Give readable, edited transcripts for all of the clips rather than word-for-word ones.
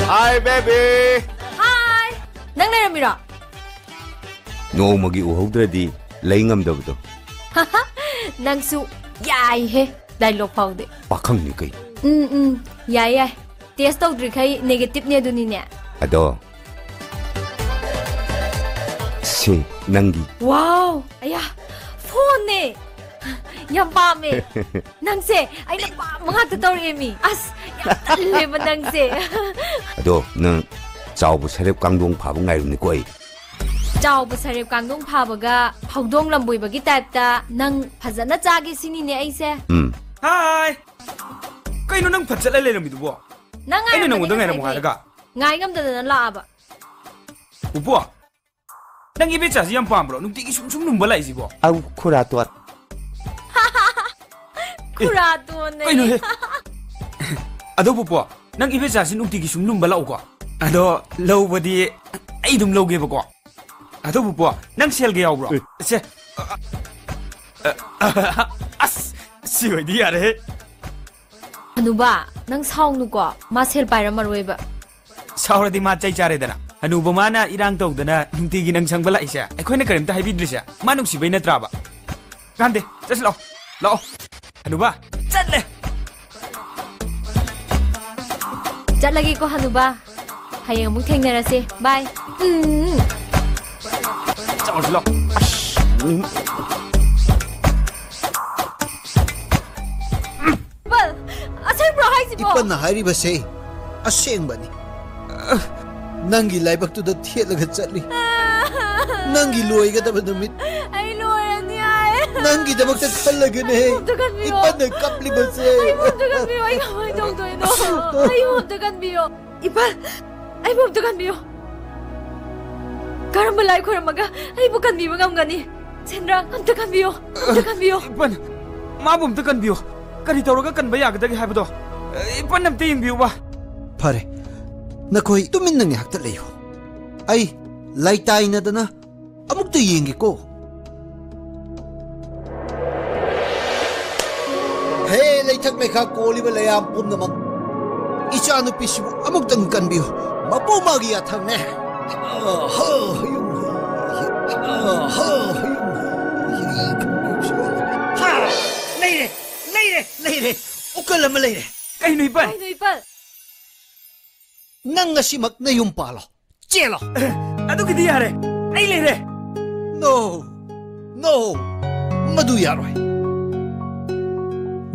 Hi baby. Hi. Nang leramira. Nongmagi uhawdradi laingamdabdo. Nangsu yai he dialogue paude. Pakhangni kai. Yai. Test tawdri khai negative ne duni ne. Ado. Si nangi. Wow. Aya. Phone ne. Yam pame. Nangse ai na pa mga tutorial mi. As yam talle ba nangse. Ado nang chawbu sarep kangdong phabung ngairumni koi. Chawbu sarep kangdong phabaga phaudong lambui bagi type ta nang phajana chagi sini ne aise. Hi. Kaino nang phajala leram idubo. Nang ai nang udang ai mo haraga. Ngai ngam da na la ba. Ubo. Nang ibe cha yam pambro nung tigi sum num balai sibo. Au khura tuat. Khura tu ne. Kaino he. Ado pupo. Nang ibe cha sin nung tigi sum num balau ko. Ado low body ai dum low ge ba ko. Ado pupo. Nang sel ge yaw bro. Se. As. Si oi di are. Anu ba nang saung nu ko ma sel paira maroi ba. Saura di ma chai chare dana. Anu ba mana irang tau dana nungti gi nang sang bala isa. Ai khoi na karim ta haibidrisa. Manung si bai na traba. Gande, jas lao. Lao. Anu ba? Chat le. Chat lagi ko hanu ba. Hayang mu thengnarase. Bye. Chao lao. Bal, asai bro hai sibo. Ipan na hari ba say? Aseng ba ni? Nangi laibak tu da thietlaga chatli. Nangi loigadaba numit. Ai loy ani ai. Nangi dabak ta khallaga ne. Ipan na kapli ba say? Ai mo tagan biyo ai kamay dong doy no. Ai mo tagan biyo. Ipan, ai mo tagan biyo. Karam balay ko ramaga. Ai bukan biyo ngam gani. Sendra, am tagan biyo. Am tagan biyo. Ipan, ma bum tagan biyo. Kari tawraga kan ba yagadagi haibado. Ipan nam tin biyo ba. Pare. Nakoy tumin nang yakta leyo. Ay, laytay na dana. Amuk to yengi ko. Hey, laytak may kakoli ba layam pum naman. Isa ano pisibo, amuk tang kanbiyo. Mapumagi atang ne. Ha! Leire! Leire! Leire! Ukala ma leire! Kayo no Ipan? Ay no Ipan! Nang ngasimak na yung palo. Cielo! Ano kiti yare? Ay leire! No! No! Maduyaroy.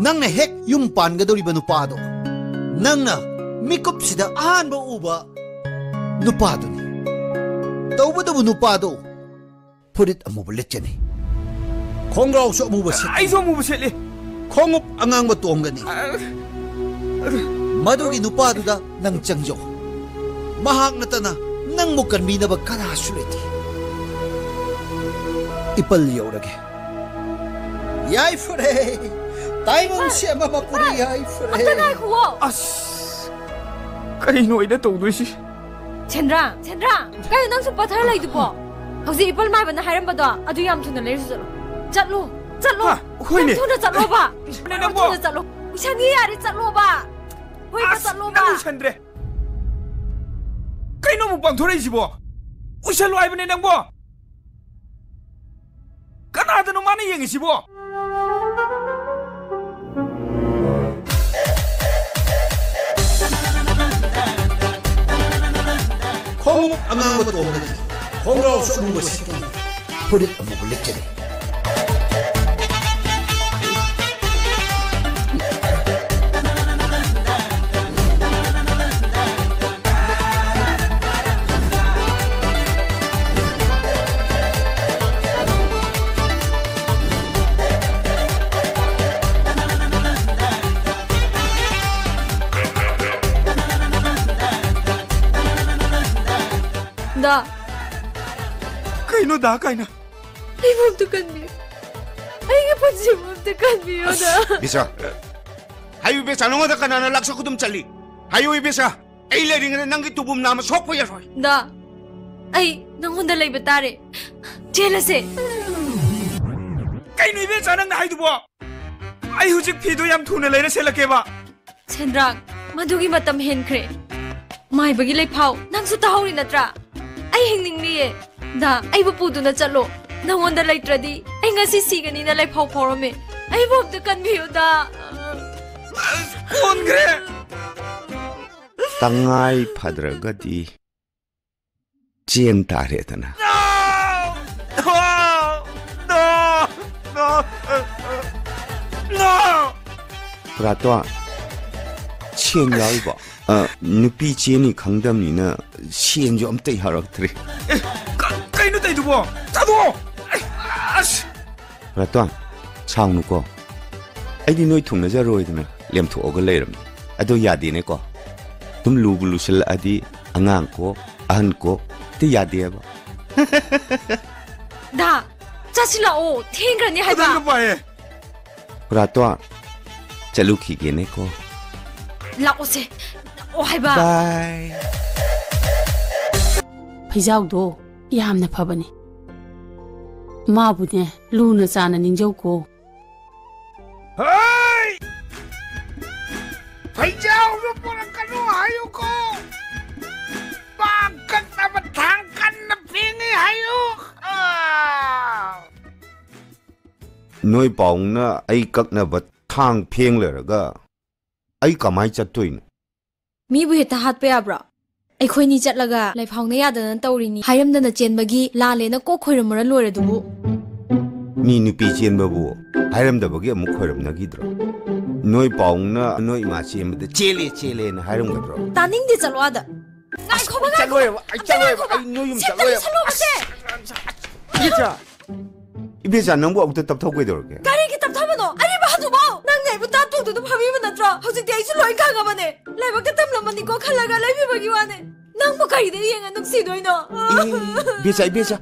Nang na hek yung pan ga daw nupado. Nang na mikop sida ahan ba uba nupado ni. Daw ba daw nupado? Pudit ang mubalit yan eh. Kong raw so mubasit. Ay so mubasit eh. Kongop ang matuong gani. Madugi nupado da ng tiyangyo. Mahak na tana nang mukan minabag kanasulit. Ipalyaw lagi. Yay fure! Tayo mong siya mamapuri yay fure! Ata na kuwo! As! Kanino ay natawdo si? Chendrang! Chendrang! Kayo nang sumpathar lay po. Hausi ipal mai ba na hiram ba do? Adu yam tuna lay su Chatlo! Chatlo! Hoy ne! Tuna chatlo ba? Ano po? Tuna chatlo! Usangi yari chatlo ba? Hoy ka chatlo ba? As! Sandre! Kanino mo bang tuloy si bo? Usalo ay ba na nang bo? Kanada naman na yung isibo! Kung ang mga matuong na di, kung raw sa umubasit ka, pudit ang mabulit yan eh. Da. Kaino da, kaina. Ay, mamtakan niyo. Ay, kapansin mamtakan niyo da. Bisa. Hayo bisa, ano nga ka na nalaksa ko dumtsali? Hayo bisa. Ay, lading na nang itubom naman sokpo ya, Roy. Da. Ay, nangundalay batare. Jealous eh. Kaino bisa nang nahay dubo? Ay, hujik pido yam tunalay na sila keba. Sendrang, madugi matam henkre. माइबगी लेफाव नंगसु ताहौरी नत्रा आई हिंगनिंगलिए दा आई बपुदुना चलो नंगोंदा लेट्रदी आई ngasi sigani na लेफाव फौरमे आई बोबद कनबियो दा phone करे तंगाई फद्रगदी chain तारेदना Prato, chen yaw ba. Nupi cheni khangdam ni na chen jo amtai harak tre. Kai no tai du bo. Ta do. Ash. Prato, chang nu ko. Ai di noi thung na ja roi dna lem thu oga leiram. Ado yadi ne ko. Tum lu bu lu sil adi angang ko ahan ko te yadi ba. दा चासिला ओ थेंग्रनी हाइबा Adang pa eh. Prato, chalu khige ne ko. लाओ से ओ हाइबा Bye. ꯐꯩꯖꯥꯎꯗꯣ ꯌꯥꯝꯅ ꯐꯕꯅꯤ ꯃꯥꯕꯨꯅꯦ ꯂꯨꯅ ꯆꯥꯅ ꯅꯤꯡꯖꯧꯀꯣ Hey! Phaijaw no pora kanu hayu ko. Bakit na batangkan na pingi hayu. Noi paung na ai kak na bat thang pheng le ga ai kamai chatoi na मी बु हेता हात पे आब्रा अखोइनी चटलगा लाइफाउने यादन तौरिनी हायरमदन चेनबगी लालेना को खोइरमरा लोरे दुबु mi nupi chen ba bu hairam da bagi amu khoiram na gi dro noi paung na noi ma chen da chele na hairam ga dro तानिंग दे चलो आदा नाइ खोबा chaloi ai noi yum chaloi चलो बसे yecha ibe ja nang bu au ta tap thok ge dor ge गाड़ी की तब थाबनो अरे बादु बाओ नंग नै बु तातु दु भाबी बन नत्रा हौजि ते आइसु लोइ खागा बने लाइबा के तम लमनी को खलगा लाइबी बगी वाने नंग बु करि दे येंगा नुक्सी दोइनो becha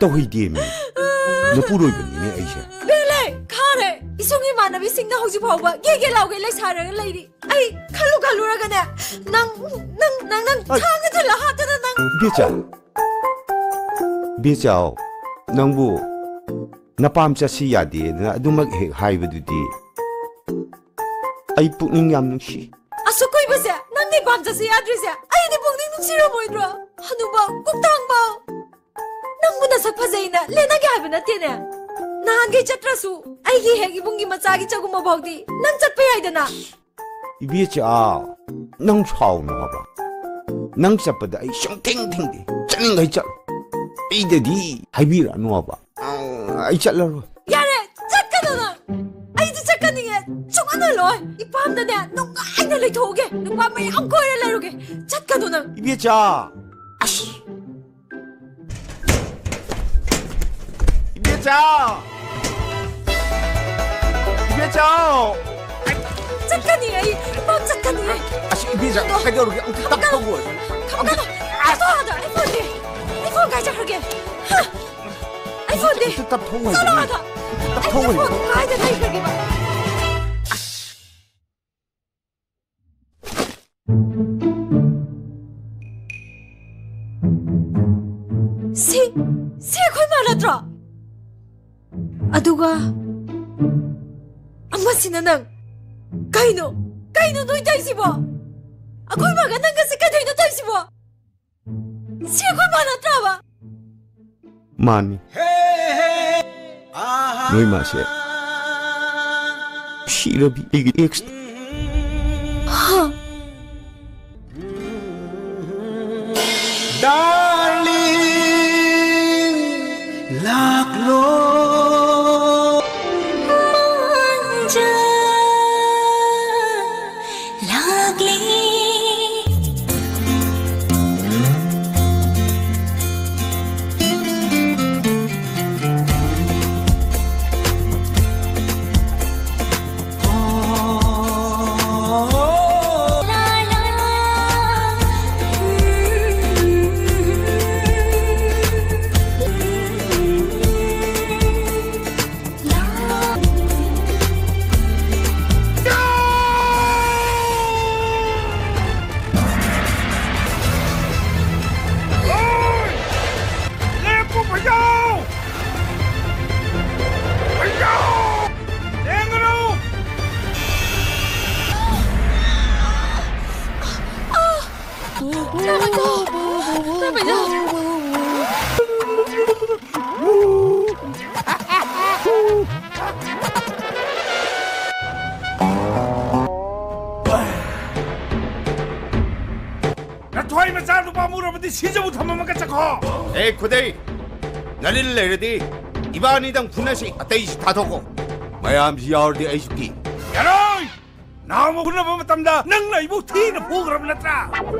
to hoi de mi no puroi ba ni ai sha बेले खारे इसुंगी मानबी सिंगना हौजि फावबा गे लाउगे लै सारगा लैरी आई खलु रगने नंग थांग थला हातना नंग becha nang bu napam cha si ya de na adumak he hai ba du di ai pukning yam nung shi असु कोई बसे नंग ने बाम जसे याद्रिसे आई ने बुंगनी नुसिरो मोइद्रो हनुबा कुक्तांगबा नंग बुना सक फजैना लेना के हाबना तेने नान गे चत्रसु आई गी हेगी बुंगी मचागी चगुम भौदी नंग चटपे आइदना becha nang chau na ba nang chapa da ai shong ting de chaning ai chal ai de di hai bi ra no ba ai chal la ro यारे चटकनो ना आई दि चटकनिए चुगना लोय इपाम दने नंग आइना लेथोगे नुपा मे हम कोरे लेरोगे चटकनो ना becha ash becha चटकनिए इपाम चटकनिए ash becha kai dor ge tap thok go खबगा आइफोन आइफोन गाइजा खगे आइफोन दे tap thok go चलो आधा tap thok go आइफोन गाइजा नहीं खगे बा सी खोइ मानत्रा अदुगा अमसिना नंग काइनो नोइ ताइसिबो अखोइ मागा नंग से कदैनो ताइसिबो सी खोइ मानत्रा बा mani noi ma se shira bi ex हा Darling, laklo. मanja लागली ला ला थोड़ी में चार रुपया मुरा बदी सीजो बुथा मम्मा का चखो ए खुदे नलिल लेरदी इबानी दंग फुनसी अतई थाथो को मयाम यावरदी आइसकी यारोय नाम फुना बमतमदा नंग ना इबु थी न फुग्रब नत्रा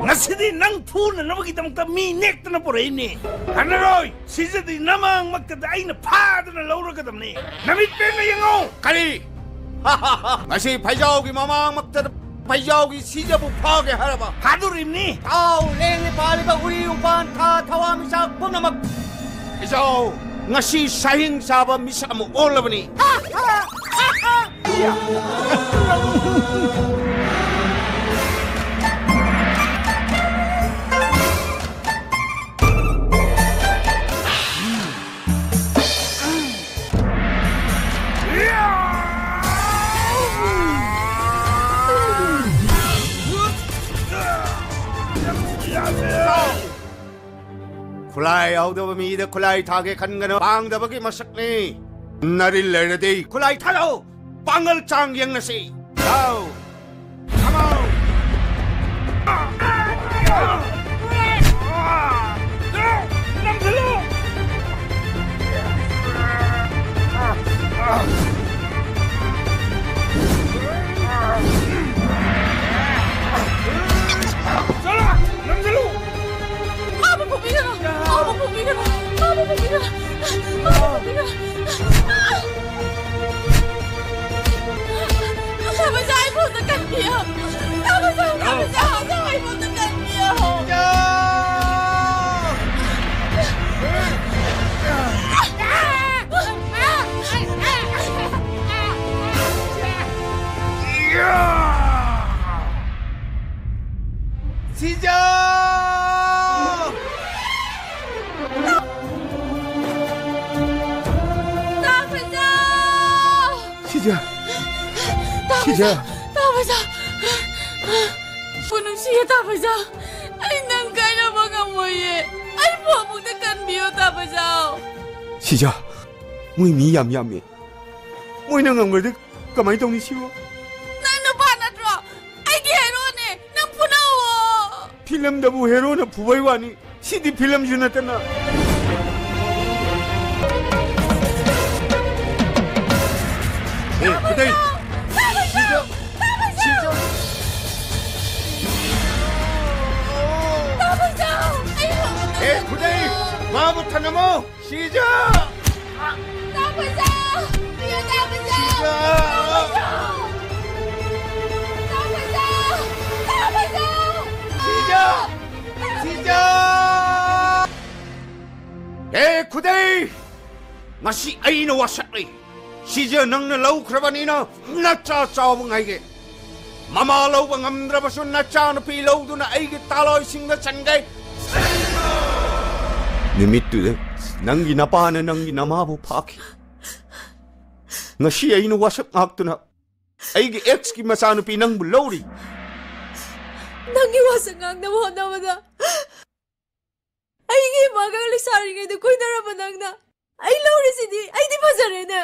नसिदी नंग फुन नबगी तमता मी नेक्ट न पुरैनी हनरोय सीजदी नमंग मक्तदा आइन फादन लौरगदमनी नमित पे न यंगो करी ngasi phaijaogi mamang makta phaijaogi sijabu phage haraba हादुरिमनी tau leng pali ba uri upan tha thawami sa punamak isao ngasi sahing saba misamu olabani खुलाई आउदब मीद खुलाई थागे खनगन पांगदबगी मसकनी नरिल लेरदी खुलाई थालो Pongal चांग यंगनसी आओ come on Siya! Tabaja! Punong siya, Tabaja! Ay, nang kaya mga moye! Ay, po na kanbiyo, Tabaja! Siya! Muy mi yam yam eh. Muy nang ang gerde kamay tong ni siwa. Nang nabana dro! Ay, di hero ne! Nang punawo! Film da bu hero na puway wani. Sidi film Jonathan na. Eh, kuday! Eh, kuday! Mabot ka na mo! Shija! Tabaja! Iyo, Tabaja! Shija! Tabaja! Tabaja! Shija! Shija! Eh, kuday! Masi ay nawasak ni. Shija nang nalaw krabanina nacha chaw ngayge. Mamalaw ang amdrabasun nacha na pilaw doon na ay taloy sing na sanggay. Nimito nang ginapanan ng ginamabo paki. Nga siya ay nawasak ngakto na ay gi-ex ki masano pinang bulawri. Nang iwasak ngak na mo na wala. Ay gimagang lisari ngayon na ko'y naramanang na. Ay lawri si di, ay di pasare na.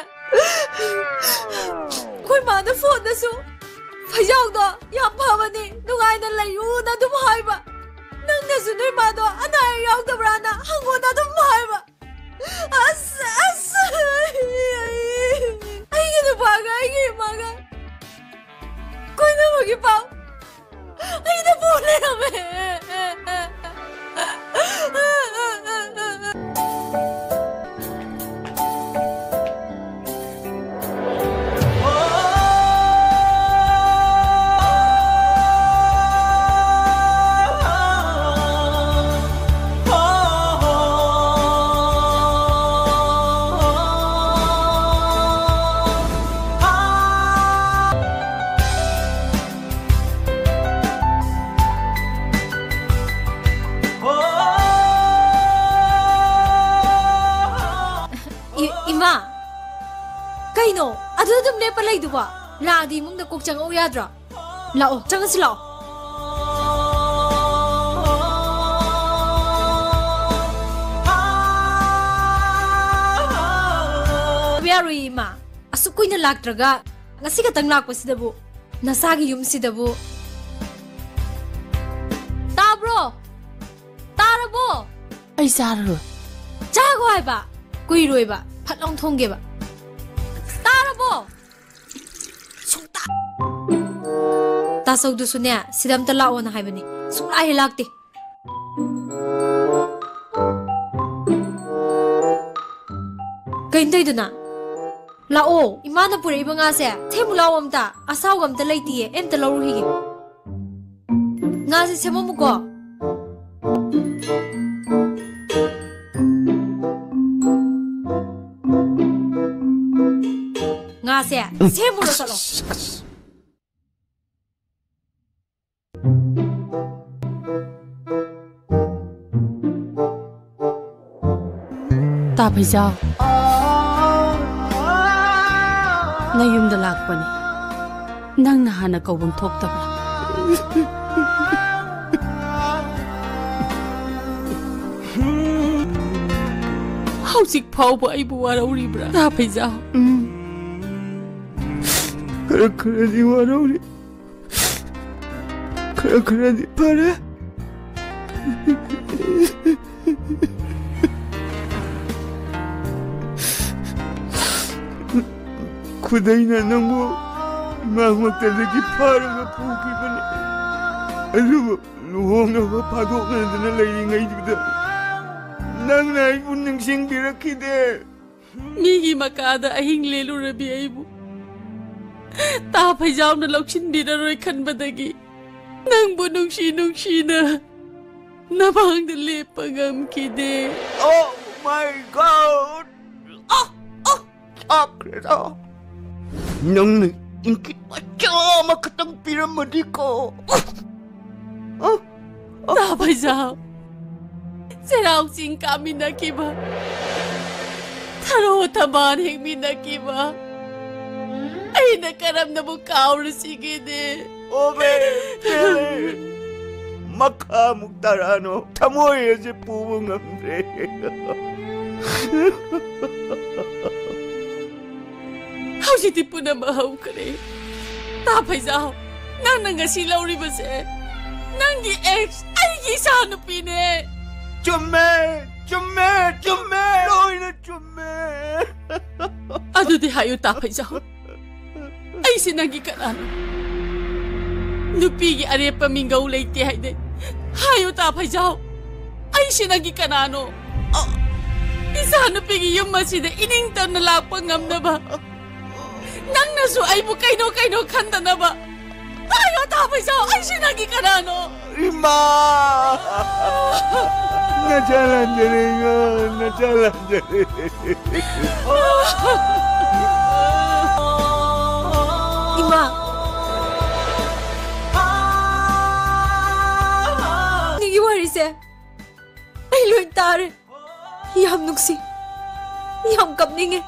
Ko'y mana phone na so. Payaw do, yang pawa ni, nungay na layo na dumahay ba. Nang nasunoy ma do, anay yaw na brana, hango na dumahay ba. Ay ginabaga, ay gimaga. Ko'y na magipaw. Ay napuli namin. Kaino, aduh dum le palay duwa. Ladi mong nakukchang o yadra. Lao, changan si Lao. asuk kuina laktraga ngasi katang lakpasidabu nasagi yumsidabu tabro tarabo ai sarro jago haiba kuiroiba phatlong thonggeba tarabo sungta tasau du sunya sidam ta lao na haibani sungai lakti kain dai duna lao imana pure ibanga se themu lao amta asaw amta leiti em ta loru higi nga se semo ko nga se semo ro salo ta phai jaw na yum da lak pani nang na hana ko bum thok ta ba how sik phau ba ai bu wa ri bra ta phai jaw kara di warauri kara di para kudaina nangu magmagtadagi paraga pukibani adubu luhonga padokna dana layingay dida nang na ibu nangsing birakide mi gi makada ahing lelu rabi ai bu ta phai jaw na lokchin bi da roi khan badagi nang bu nungshi na na bang de le pagam ki de oh my god akreda nang ingkit macam katang piramidi ko ta phai jaw serau sing kami na ki ba tharo thaban hing mi na ki ba ai na karam na bu kaur sige de obe makha muktarano thamoy je pubungam re how si ti puna mahau kare ta phai jaw nang ngasi lauri ba se nang gi ex ai gi sa nu pi ne chumme loi na chumme adu di hayu ta phai jaw ai si nang gi kanan nupi gi are pamingau leite hai de hayu ta phai jaw ai si nang gi kanano isa nupi gi yum ma si de ining tan na lak pa ngam na ba nang na su ai bu kaino khan da na ba hayu ta phai jaw ai si nang gi kanano ima na jalan jari ima nigi wari se ai loi tare yam nuksi yam kapninge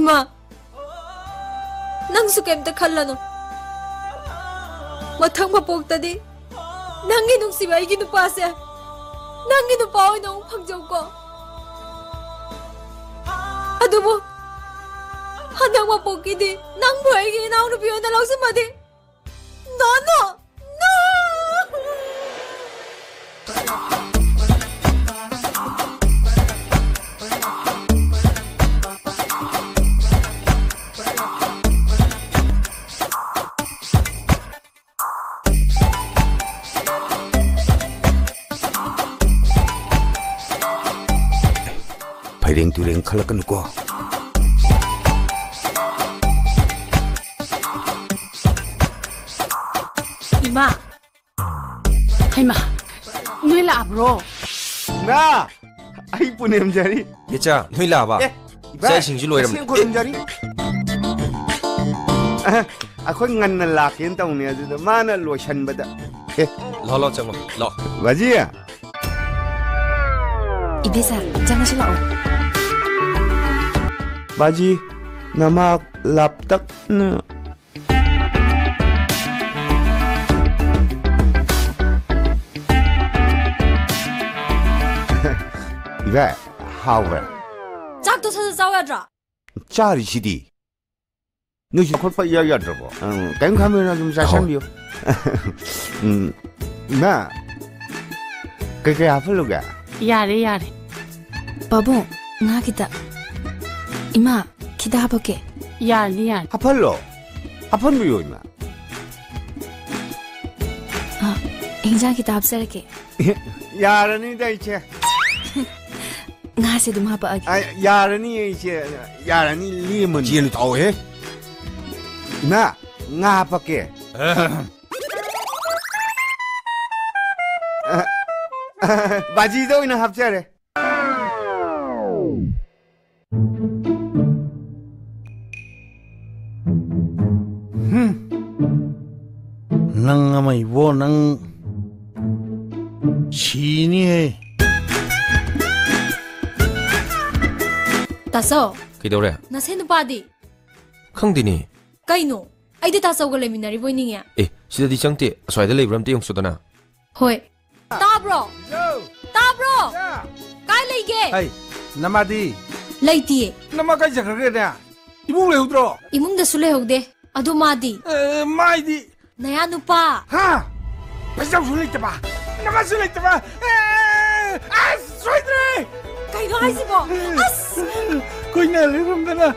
ima nang su kem ta khallano mathang mapok ta di nangi nuksi bai gi nupa se nangi nupa oi no phangjau ko adubo hanang mapok gi di nang boi gi nang nu pion da lawsi madi no Paireng tureng khalakan ko ima haima noi la bro na ai punem jari 예자 너희 라봐 sai sing ji loiram sing korum jari akhoi ngan na lakin tong ne adu mana lo shan bada lo chang lo bajiya ibesa jangan sila o baji nama laptak na iba how jak to sa zawa dra 짜리시디. 너희 콜파 이야기 하더라고. 땡 카메라 좀 자산비요. 나 그게 앞으로 가. 야래 야래. 바보, 나 기다. 이마, 기다 해볼게. 야래 야래. 하팔로. 하팔로요 이마. 인자 기다 합살게. 야라니다 이제. 나세 좀 해봐게. 아 야라니 이제 야라니 리면. 지혜는 더해? 나 나밖에. 바지도 이나 합자래. Nang amay bo nang sini eh. 다소, 그이더래? 나세 누파디. 캉디니. 까이노, 아이디 다소가 레미나리 보이닝이야. 에, 시다디 짱띠 소이다 레이브람 띠용 쏘다나. 호이. 따브로. 따브로. 까이 레이게. Ay, namadi. 레이티에. Nama kay jakarge na. Ibung le hudro. 이몽다 술래 호대. 아도 마디. Mai di. 나야 누파. Ha. Pasang sulit ba? Nama sulit ba? Ah, soidre. 까이노 하이시보. 아스. Koy na lirum na.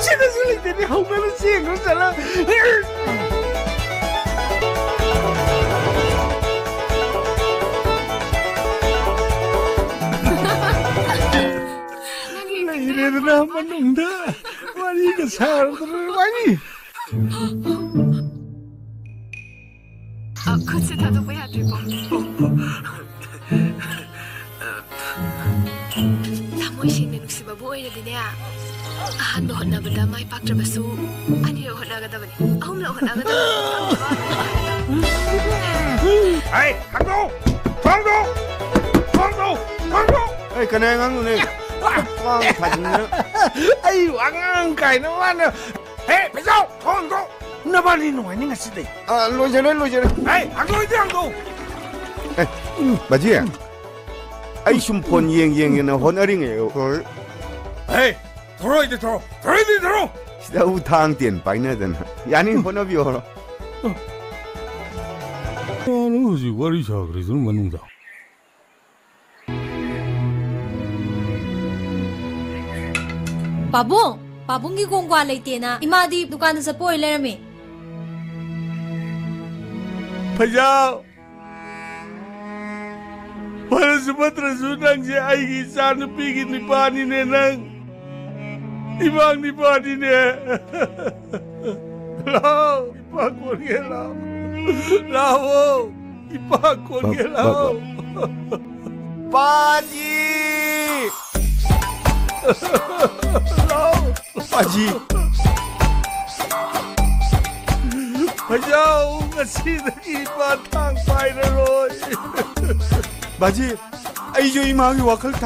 Sino sulit ni hau na sing ko sala. 이래도 나만 농다. 와니가 살들 와니. 코치 다도 봐야 되고. 나머지는 혹시 뭐 보여야 되냐? 한도 혼나보다 많이 빡잡았어. 아니요 혼나가다보니 아무나 혼나가다. 아이 강도, 강도, 강도, 강도. 에이 그네 강도네. 꽝 받는. 아이 왕ang cài nó ăn nè. Ê, phải sao? Con có. Nó bao đi nổi nhưng mà xí đi. 아 로제네 로제네. Ê, hàng đôi thế hàng đôi. 맞지? 아이 shum폰 이행이나 호너링이에요. Ê, thôi đi thôi. Thôi đi thôi. 시다 우탕 tiền 바이나든. 야니 호너비오로. nó gì quá đi sao 그래서 뭐 농다. 바보. 바봉기 공과 레이티에나. 이마디 두칸에서 보이 레미. Pajao. Para Sumatra Sunang si Aigi sana pigit ni Pani Nenang. Ibang ni Pani ne. Lao, ipakon ke lao. Lao, ipakon ke lao. 바지. Lao, 바지. Pajao, kasi nag-iba tang fire roy. 바지. 아이 저 이마기 와클 다